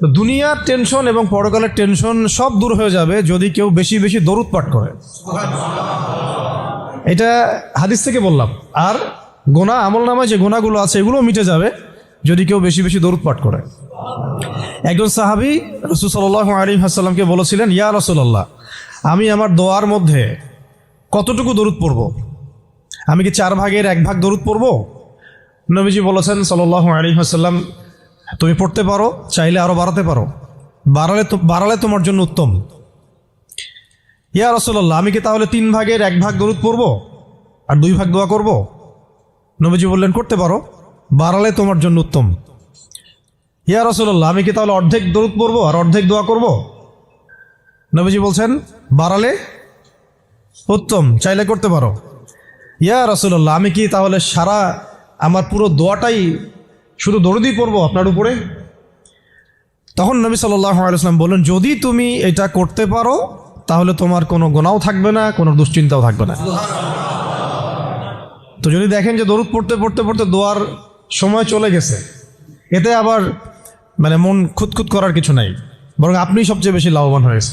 তো দুনিয়ার টেনশন এবং পরকালের টেনশন সব দূর হয়ে যাবে যদি কেউ বেশি বেশি দরুদ পাঠ করে। এটা হাদিস থেকে বললাম। আর গোনা, আমল নামায় যে গোনাগুলো আছে এগুলোও মিটে যাবে যদি কেউ বেশি বেশি দরুদ পাঠ করে। একজন সাহাবী রাসূল সাল্লাল্লাহু আলাইহি ওয়াসাল্লামকে বলেছিলেন, ইয়া রাসূলুল্লাহ, আমি আমার দোয়ার মধ্যে কতটুকু দরুদ পড়ব? আমি কি 4 ভাগের 1 ভাগ দরুদ পড়ব? নবীজি বলেছেন সাল্লাল্লাহু আলাইহি ওয়াসাল্লাম, তুমি পড়তে পারো, চাইলে আরো বাড়াতে পারো, বাড়ালে তোমার জন্য উত্তম। ইয়া রাসূলুল্লাহ, আমি কি তাহলে 3 ভাগের 1 ভাগ দরুদ পড়ব আর 2 ভাগ দোয়া করব? নবীজি বললেন, করতে পারো, বাড়ালে তোমার জন্য উত্তম। ইয়া রাসূলুল্লাহ, আমি কি তাহলে অর্ধেক দরুদ পড়ব আর অর্ধেক দোয়া করব? নবীজি বলছেন, বাড়ালে উত্তম, চাইলে করতে পারো। ইয়া রাসূলুল্লাহ, আমি কি তাহলে সারা আমার পুরো দোয়াটাই শুধু দরুদই পড়ব আপনার উপরে? তখন নবী সাল্লাল্লাহু আলাইহি ওয়াসাল্লাম বললেন, যদি তুমি এটা করতে পারো তাহলে তোমার কোনো গুনাহও থাকবে না, কোনো দুশ্চিন্তাও থাকবে না। তো যদি দেখেন যে দরুদ পড়তে পড়তে পড়তে দোয়ার সময় চলে গেছে, এতে আবার মন খুঁতখুত করার কিছু নাই, বরং আপনি সবচেয়ে বেশি লাভবান হয়েছে।